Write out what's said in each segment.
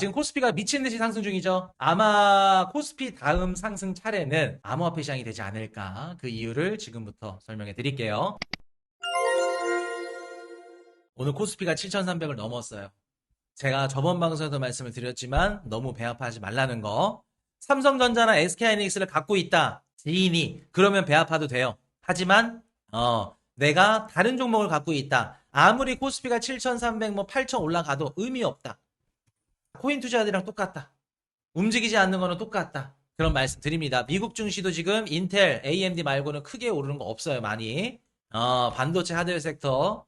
지금 코스피가 미친 듯이 상승 중이죠. 아마 코스피 다음 상승 차례는 암호화폐 시장이 되지 않을까. 그 이유를 지금부터 설명해 드릴게요. 오늘 코스피가 7,300을 넘었어요. 제가 저번 방송에서 말씀을 드렸지만 너무 배아파하지 말라는 거. 삼성전자나 SK하이닉스를 갖고 있다. 지인이. 그러면 배아파도 돼요. 하지만 내가 다른 종목을 갖고 있다. 아무리 코스피가 7,300, 뭐 8,000 올라가도 의미 없다. 코인 투자들이랑 똑같다. 움직이지 않는 거는 똑같다. 그런 말씀 드립니다. 미국 증시도 지금 인텔, AMD 말고는 크게 오르는 거 없어요, 많이. 반도체 하드웨어 섹터.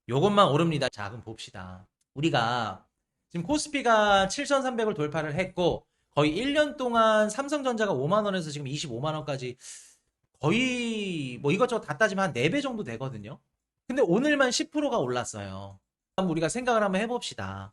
요것만 오릅니다. 자, 그럼 봅시다. 우리가 지금 코스피가 7,300을 돌파를 했고, 거의 1년 동안 삼성전자가 5만원에서 지금 25만원까지 거의 뭐 이것저것 다 따지면 한 4배 정도 되거든요. 근데 오늘만 10%가 올랐어요. 한번 우리가 생각을 한번 해봅시다.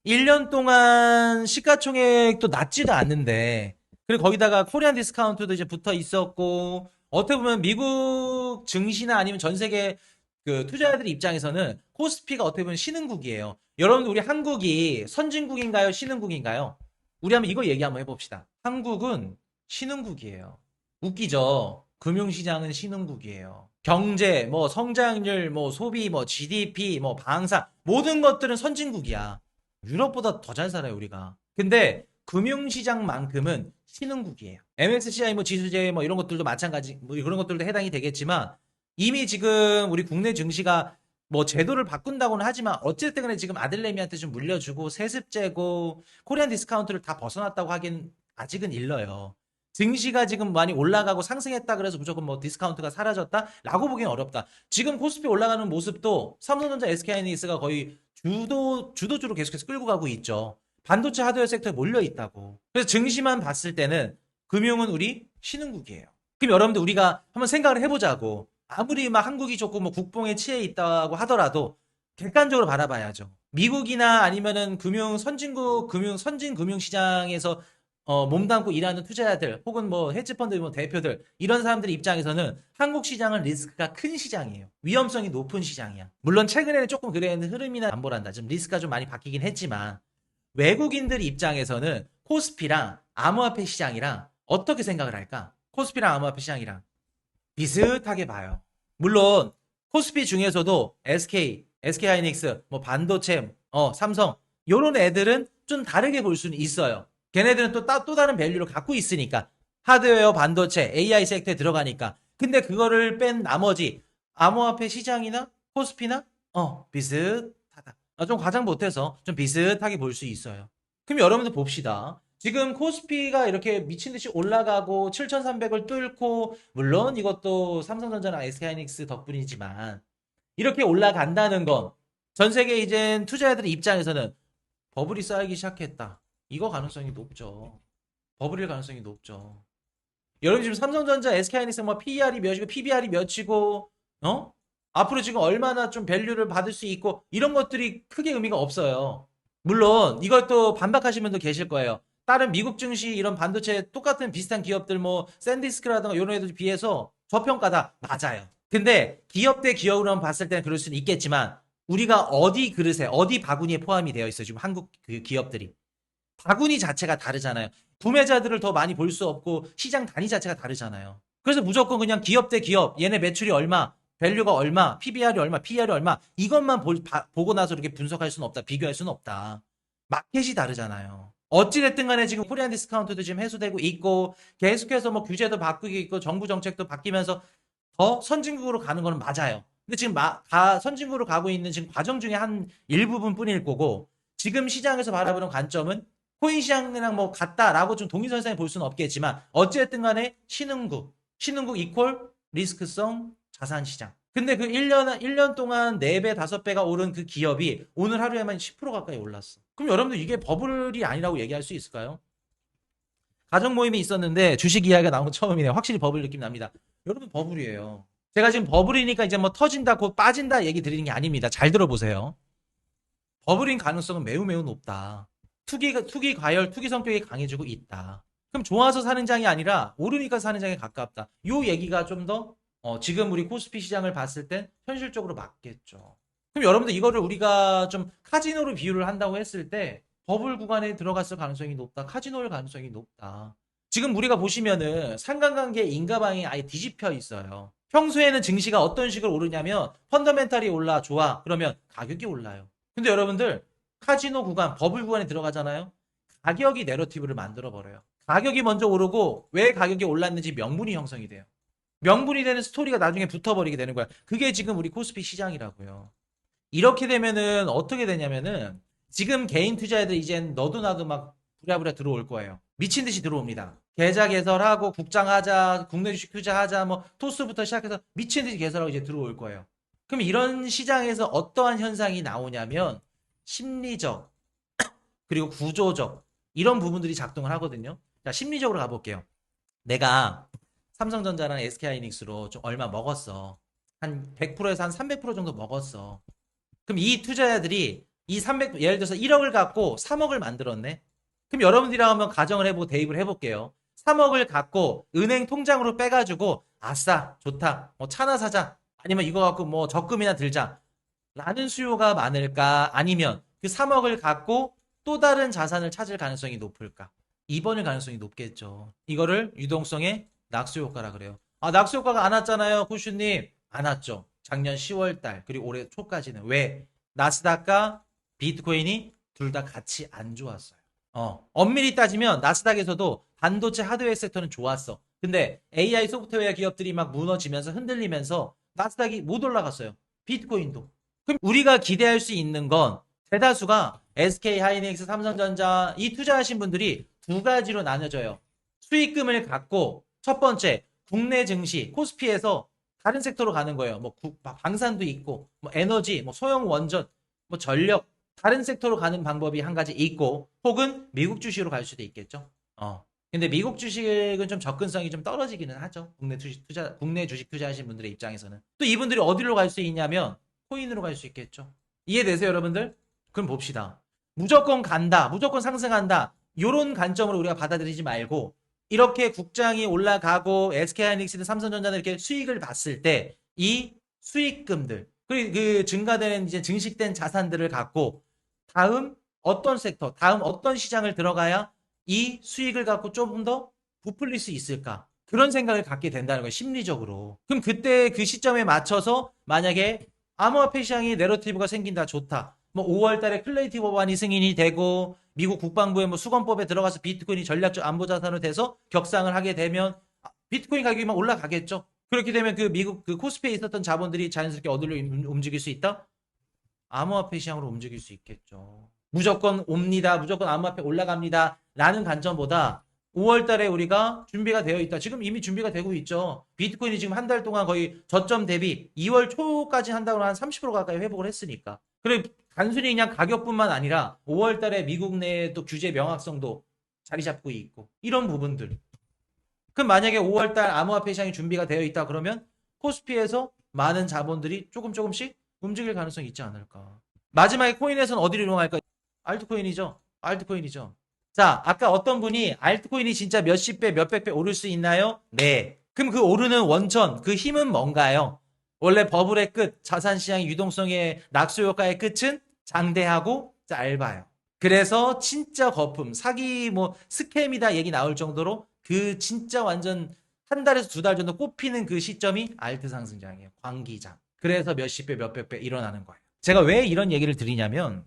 1년 동안 시가총액도 낮지도 않는데, 그리고 거기다가 코리안 디스카운트도 이제 붙어 있었고, 어떻게 보면 미국 증시나 아니면 전 세계 그 투자자들 입장에서는 코스피가 어떻게 보면 신흥국이에요. 여러분들 우리 한국이 선진국인가요? 신흥국인가요? 우리 한번 이거 얘기 한번 해봅시다. 한국은 신흥국이에요. 웃기죠? 금융시장은 신흥국이에요. 경제, 뭐 성장률, 뭐 소비, 뭐 GDP, 뭐 방사 모든 것들은 선진국이야. 유럽보다 더 잘 살아요, 우리가. 근데 금융시장만큼은 신흥국이에요. MSCI 뭐 지수제 뭐 이런 것들도 마찬가지, 뭐 그런 것들도 해당이 되겠지만 이미 지금 우리 국내 증시가 뭐 제도를 바꾼다고는 하지만 어쨌든 간에 지금 아들내미한테 좀 물려주고 세습제고 코리안 디스카운트를 다 벗어났다고 하긴 아직은 일러요. 증시가 지금 많이 올라가고 상승했다 그래서 무조건 뭐 디스카운트가 사라졌다라고 보기는 어렵다. 지금 코스피 올라가는 모습도 삼성전자, SK하이닉스가 거의 주도주로 계속해서 끌고 가고 있죠. 반도체 하드웨어 섹터에 몰려 있다고. 그래서 증시만 봤을 때는 금융은 우리 신흥국이에요. 그럼 여러분들 우리가 한번 생각을 해보자고. 아무리 막 한국이 좋고 뭐 국뽕에 취해 있다고 하더라도 객관적으로 바라봐야죠. 미국이나 아니면은 선진 금융 시장에서 몸담고 일하는 투자자들 혹은 뭐 헤지펀드 뭐 대표들 이런 사람들 입장에서는 한국 시장은 리스크가 큰 시장이에요. 위험성이 높은 시장이야. 물론 최근에는 조금 그래는 흐름이나 안보란다. 좀 리스크가 좀 많이 바뀌긴 했지만 외국인들 입장에서는 코스피랑 암호화폐 시장이랑 어떻게 생각을 할까? 코스피랑 암호화폐 시장이랑 비슷하게 봐요. 물론 코스피 중에서도 SK하이닉스, 뭐 반도체, 삼성 요런 애들은 좀 다르게 볼 수는 있어요. 걔네들은 또 다른 밸류를 갖고 있으니까 하드웨어, 반도체, AI 섹터에 들어가니까. 근데 그거를 뺀 나머지 암호화폐 시장이나 코스피나 비슷하다. 좀 과장 못해서 좀 비슷하게 볼 수 있어요. 그럼 여러분들 봅시다. 지금 코스피가 이렇게 미친 듯이 올라가고 7,300을 뚫고 물론 이것도 삼성전자나 SK하이닉스 덕분이지만 이렇게 올라간다는 건 전 세계 이젠 투자자들 입장에서는 버블이 쌓이기 시작했다. 이거 가능성이 높죠. 버블일 가능성이 높죠. 여러분 지금 삼성전자, SK하이닉스 뭐 PER이 몇이고 PBR이 몇이고 앞으로 지금 얼마나 좀 밸류를 받을 수 있고 이런 것들이 크게 의미가 없어요. 물론 이걸 또 반박하시는 분도 계실 거예요. 다른 미국 증시 이런 반도체 똑같은 비슷한 기업들 뭐 샌디스크라든가 이런 애들 비해서 저평가다. 맞아요. 근데 기업 대 기업으로 봤을 때는 그럴 수는 있겠지만 우리가 어디 그릇에 어디 바구니에 포함이 되어 있어요. 지금 한국 그 기업들이. 바구니 자체가 다르잖아요. 구매자들을 더 많이 볼 수 없고 시장 단위 자체가 다르잖아요. 그래서 무조건 그냥 기업 대 기업, 얘네 매출이 얼마, 밸류가 얼마, PBR이 얼마, PER이 얼마 이것만 보고 나서 이렇게 분석할 수는 없다. 비교할 수는 없다. 마켓이 다르잖아요. 어찌됐든 간에 지금 코리안 디스카운트도 지금 해소되고 있고 계속해서 뭐 규제도 바뀌고 있고 정부 정책도 바뀌면서 더 선진국으로 가는 거는 맞아요. 근데 지금 다 선진국으로 가고 있는 지금 과정 중에 한 일부분 뿐일 거고 지금 시장에서 바라보는 관점은 코인 시장이랑 뭐 같다라고 좀 동일선상에 볼 수는 없겠지만 어쨌든 간에 신흥국 이퀄 리스크성 자산시장. 근데 그 1년 동안 4배, 5배가 오른 그 기업이 오늘 하루에만 10% 가까이 올랐어. 그럼 여러분들 이게 버블이 아니라고 얘기할 수 있을까요? 가정 모임이 있었는데 주식 이야기가 나온 건 처음이네요. 확실히 버블 느낌 납니다. 여러분 버블이에요. 제가 지금 버블이니까 이제 뭐 터진다, 곧 빠진다 얘기 드리는 게 아닙니다. 잘 들어보세요. 버블인 가능성은 매우 매우 높다. 투기 과열, 투기 성격이 강해지고 있다. 그럼 좋아서 사는 장이 아니라 오르니까 사는 장에 가깝다. 요 얘기가 좀 더 지금 우리 코스피 시장을 봤을 땐 현실적으로 맞겠죠. 그럼 여러분들 이거를 우리가 좀 카지노로 비유를 한다고 했을 때 버블 구간에 들어갔을 가능성이 높다. 카지노일 가능성이 높다. 지금 우리가 보시면은 상관관계 인가방이 아예 뒤집혀 있어요. 평소에는 증시가 어떤 식으로 오르냐면 펀더멘탈이 올라 좋아. 그러면 가격이 올라요. 근데 여러분들 카지노 구간, 버블 구간에 들어가잖아요. 가격이 내러티브를 만들어 버려요. 가격이 먼저 오르고 왜 가격이 올랐는지 명분이 형성이 돼요. 명분이 되는 스토리가 나중에 붙어버리게 되는 거야. 그게 지금 우리 코스피 시장이라고요. 이렇게 되면은 어떻게 되냐면은 지금 개인 투자자들 이젠 너도 나도 막 부랴부랴 들어올 거예요. 미친 듯이 들어옵니다. 계좌 개설하고 국장하자, 국내 주식 투자하자, 뭐 토스부터 시작해서 미친 듯이 개설하고 이제 들어올 거예요. 그럼 이런 시장에서 어떠한 현상이 나오냐면 심리적 그리고 구조적 이런 부분들이 작동을 하거든요. 자, 심리적으로 가볼게요. 내가 삼성전자랑 SK하이닉스로 좀 얼마 먹었어. 한 100%에서 한 300% 정도 먹었어. 그럼 이 투자자들이 이 300, 예를 들어서 1억을 갖고 3억을 만들었네. 그럼 여러분들이랑 한번 가정을 해보고 대입을 해볼게요. 3억을 갖고 은행 통장으로 빼가지고 아싸 좋다. 뭐 차나 사자. 아니면 이거 갖고 뭐 적금이나 들자. 라는 수요가 많을까? 아니면 그 3억을 갖고 또 다른 자산을 찾을 가능성이 높을까? 2번일 가능성이 높겠죠. 이거를 유동성의 낙수 효과라 그래요. 아, 낙수 효과가 안 왔잖아요, 쿠슈님. 안 왔죠. 작년 10월 달 그리고 올해 초까지는. 왜? 나스닥과 비트코인이 둘 다 같이 안 좋았어요. 엄밀히 따지면 나스닥에서도 반도체 하드웨어 섹터는 좋았어. 근데 AI 소프트웨어 기업들이 막 무너지면서 흔들리면서 나스닥이 못 올라갔어요. 비트코인도. 그럼 우리가 기대할 수 있는 건 대다수가 SK 하이닉스, 삼성전자 이 투자하신 분들이 두 가지로 나눠져요. 수익금을 갖고 첫 번째 국내 증시 코스피에서 다른 섹터로 가는 거예요. 뭐 방산도 있고 뭐 에너지, 뭐 소형 원전, 뭐 전력 다른 섹터로 가는 방법이 한 가지 있고 혹은 미국 주식으로 갈 수도 있겠죠. 근데 미국 주식은 좀 접근성이 좀 떨어지기는 하죠. 국내 주식 투자하신 분들의 입장에서는. 또 이분들이 어디로 갈 수 있냐면 코인으로 갈 수 있겠죠. 이해되세요, 여러분들? 그럼 봅시다. 무조건 간다, 무조건 상승한다. 이런 관점으로 우리가 받아들이지 말고 이렇게 국장이 올라가고 SK하이닉스든 삼성전자는 이렇게 수익을 봤을 때 이 수익금들 그리고 그 증가되는 이제 증식된 자산들을 갖고 다음 어떤 섹터, 다음 어떤 시장을 들어가야 이 수익을 갖고 조금 더 부풀릴 수 있을까? 그런 생각을 갖게 된다는 거예요, 심리적으로. 그럼 그때 그 시점에 맞춰서 만약에 암호화폐 시장이 내러티브가 생긴다, 좋다. 뭐 5월 달에 클레이티 법안이 승인이 되고 미국 국방부의 뭐 수검법에 들어가서 비트코인이 전략적 안보 자산으로 돼서 격상을 하게 되면 비트코인 가격이 막 올라가겠죠. 그렇게 되면 그 미국 그 코스피에 있었던 자본들이 자연스럽게 어디로 움직일 수 있다? 암호화폐 시장으로 움직일 수 있겠죠. 무조건 옵니다. 무조건 암호화폐 올라갑니다. 라는 관점보다 5월 달에 우리가 준비가 되어 있다. 지금 이미 준비가 되고 있죠. 비트코인이 지금 한 달 동안 거의 저점 대비 2월 초까지 한다고 한 30% 가까이 회복을 했으니까. 그리고 단순히 그냥 가격뿐만 아니라 5월 달에 미국 내에 또 규제 명확성도 자리 잡고 있고 이런 부분들. 그럼 만약에 5월 달 암호화폐 시장이 준비가 되어 있다 그러면 코스피에서 많은 자본들이 조금씩 움직일 가능성이 있지 않을까. 마지막에 코인에서는 어디로 이동할까? 알트코인이죠. 알트코인이죠. 자, 아까 어떤 분이 알트코인이 진짜 몇십 배, 몇백 배 오를 수 있나요? 네. 그럼 그 오르는 원천, 그 힘은 뭔가요? 원래 버블의 끝, 자산시장의 유동성의 낙수 효과의 끝은 장대하고 짧아요. 그래서 진짜 거품, 사기, 뭐 스캠이다 얘기 나올 정도로 그 진짜 완전 한 달에서 두 달 정도 꼽히는 그 시점이 알트 상승장이에요. 광기장. 그래서 몇십 배, 몇백 배 일어나는 거예요. 제가 왜 이런 얘기를 드리냐면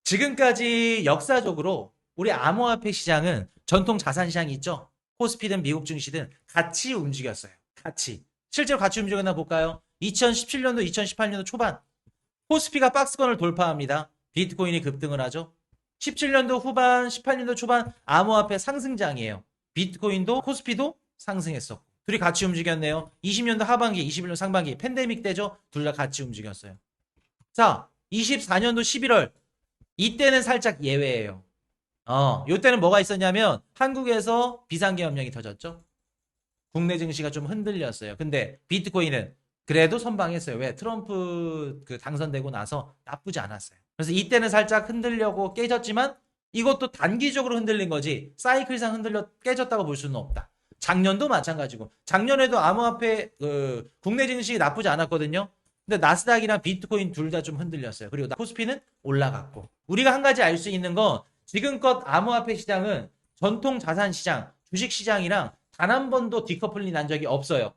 지금까지 역사적으로 우리 암호화폐 시장은 전통 자산 시장이 있죠. 코스피든 미국 증시든 같이 움직였어요. 같이. 실제로 같이 움직였나 볼까요? 2017년도, 2018년도 초반 코스피가 박스권을 돌파합니다. 비트코인이 급등을 하죠. 17년도 후반, 18년도 초반 암호화폐 상승장이에요. 비트코인도 코스피도 상승했었고 둘이 같이 움직였네요. 20년도 하반기, 21년 상반기 팬데믹 때죠. 둘 다 같이 움직였어요. 자, 24년도 11월 이때는 살짝 예외예요. 요때는 뭐가 있었냐면 한국에서 비상계엄령이 터졌죠. 국내 증시가 좀 흔들렸어요. 근데 비트코인은 그래도 선방했어요. 왜? 트럼프 그 당선되고 나서 나쁘지 않았어요. 그래서 이때는 살짝 흔들려고 깨졌지만 이것도 단기적으로 흔들린 거지 사이클상 흔들려 깨졌다고 볼 수는 없다. 작년도 마찬가지고 작년에도 암호화폐 국내 증시 나쁘지 않았거든요. 근데 나스닥이랑 비트코인 둘 다 좀 흔들렸어요. 그리고 코스피는 올라갔고 우리가 한 가지 알 수 있는 건 지금껏 암호화폐 시장은 전통 자산 시장, 주식 시장이랑 단 한 번도 디커플링 난 적이 없어요.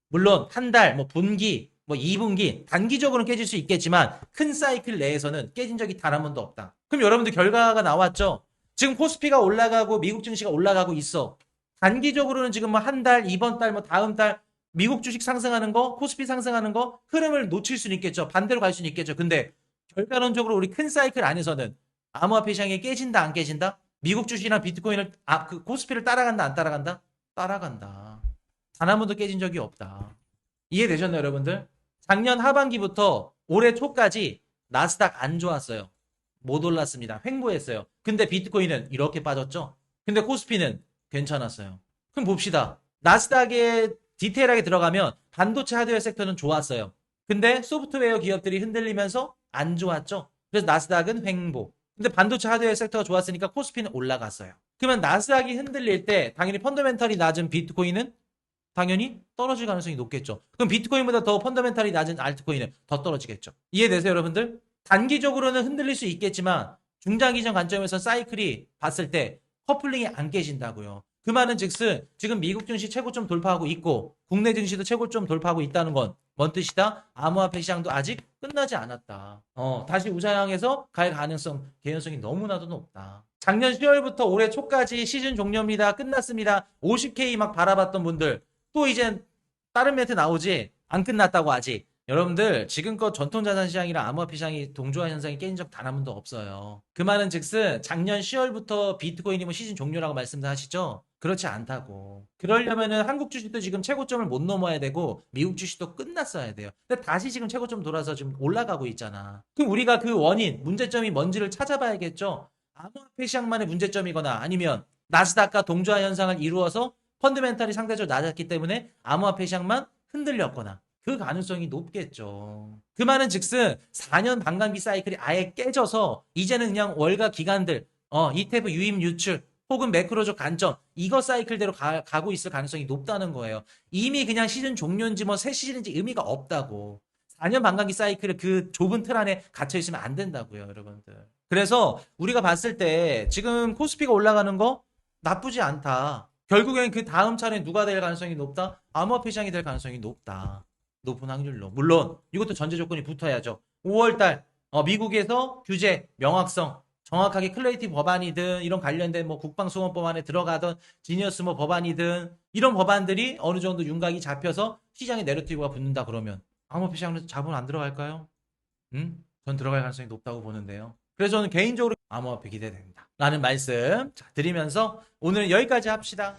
물론 한 달, 뭐 분기, 뭐 2분기 단기적으로는 깨질 수 있겠지만 큰 사이클 내에서는 깨진 적이 단 한 번도 없다. 그럼 여러분들 결과가 나왔죠? 지금 코스피가 올라가고 미국 증시가 올라가고 있어. 단기적으로는 지금 뭐 한 달, 이번 달, 뭐 다음 달 미국 주식 상승하는 거, 코스피 상승하는 거 흐름을 놓칠 수는 있겠죠. 반대로 갈 수는 있겠죠. 근데 결과론적으로 우리 큰 사이클 안에서는 암호화폐 시장이 깨진다 안 깨진다? 미국 주식이나 비트코인을 그 코스피를 따라간다 안 따라간다? 따라간다. 단 한 번도 깨진 적이 없다. 이해되셨나요, 여러분들? 작년 하반기부터 올해 초까지 나스닥 안 좋았어요. 못 올랐습니다. 횡보했어요. 근데 비트코인은 이렇게 빠졌죠? 근데 코스피는 괜찮았어요. 그럼 봅시다. 나스닥에 디테일하게 들어가면 반도체 하드웨어 섹터는 좋았어요. 근데 소프트웨어 기업들이 흔들리면서 안 좋았죠? 그래서 나스닥은 횡보. 근데 반도체 하드웨어 섹터가 좋았으니까 코스피는 올라갔어요. 그러면 나스닥이 흔들릴 때 당연히 펀더멘털이 낮은 비트코인은 당연히 떨어질 가능성이 높겠죠. 그럼 비트코인보다 더 펀더멘탈이 낮은 알트코인은 더 떨어지겠죠. 이해되세요, 여러분들? 단기적으로는 흔들릴 수 있겠지만 중장기적 관점에서 사이클이 봤을 때 커플링이 안 깨진다고요. 그 말은 즉슨 지금 미국 증시 최고점 돌파하고 있고 국내 증시도 최고점 돌파하고 있다는 건 뭔 뜻이다? 암호화폐 시장도 아직 끝나지 않았다. 다시 우상향해서 갈 가능성, 개연성이 너무나도 높다. 작년 10월부터 올해 초까지 시즌 종료입니다. 끝났습니다. 50K 막 바라봤던 분들 또 이제 다른 멘트 나오지 안 끝났다고 아직. 여러분들 지금껏 전통자산 시장이랑 암호화폐 시장이 동조화 현상이 깨진 적 단 한 번도 없어요. 그 말은 즉슨 작년 10월부터 비트코인이 뭐 시즌 종료라고 말씀하시죠? 그렇지 않다고. 그러려면은 한국 주식도 지금 최고점을 못 넘어야 되고 미국 주식도 끝났어야 돼요. 근데 다시 지금 최고점 돌아서 지금 올라가고 있잖아. 그럼 우리가 그 원인, 문제점이 뭔지를 찾아봐야겠죠? 암호화폐 시장만의 문제점이거나 아니면 나스닥과 동조화 현상을 이루어서 펀드멘탈이 상대적으로 낮았기 때문에 암호화폐 시장만 흔들렸거나 그 가능성이 높겠죠. 그 말은 즉슨 4년 반감기 사이클이 아예 깨져서 이제는 그냥 월가 기관들 ETF 유입 유출 혹은 매크로적 관점 이거 사이클대로 가고 있을 가능성이 높다는 거예요. 이미 그냥 시즌 종료인지 뭐 새 시즌인지 의미가 없다고. 4년 반감기 사이클을 그 좁은 틀 안에 갇혀 있으면 안 된다고요, 여러분들. 그래서 우리가 봤을 때 지금 코스피가 올라가는 거 나쁘지 않다. 결국엔 그 다음 차례 누가 될 가능성이 높다? 암호화폐 시장이 될 가능성이 높다. 높은 확률로. 물론 이것도 전제 조건이 붙어야죠. 5월달 미국에서 규제 명확성 정확하게 클레이티 법안이든 이런 관련된 뭐 국방수호법안에 들어가던 지니어스 뭐 법안이든 이런 법안들이 어느 정도 윤곽이 잡혀서 시장에 내러티브가 붙는다 그러면 암호화폐 시장에서 자본 안 들어갈까요? 전 들어갈 가능성이 높다고 보는데요. 그래서 저는 개인적으로 암호화폐 기대됩니다. 라는 말씀 드리면서 오늘 여기까지 합시다.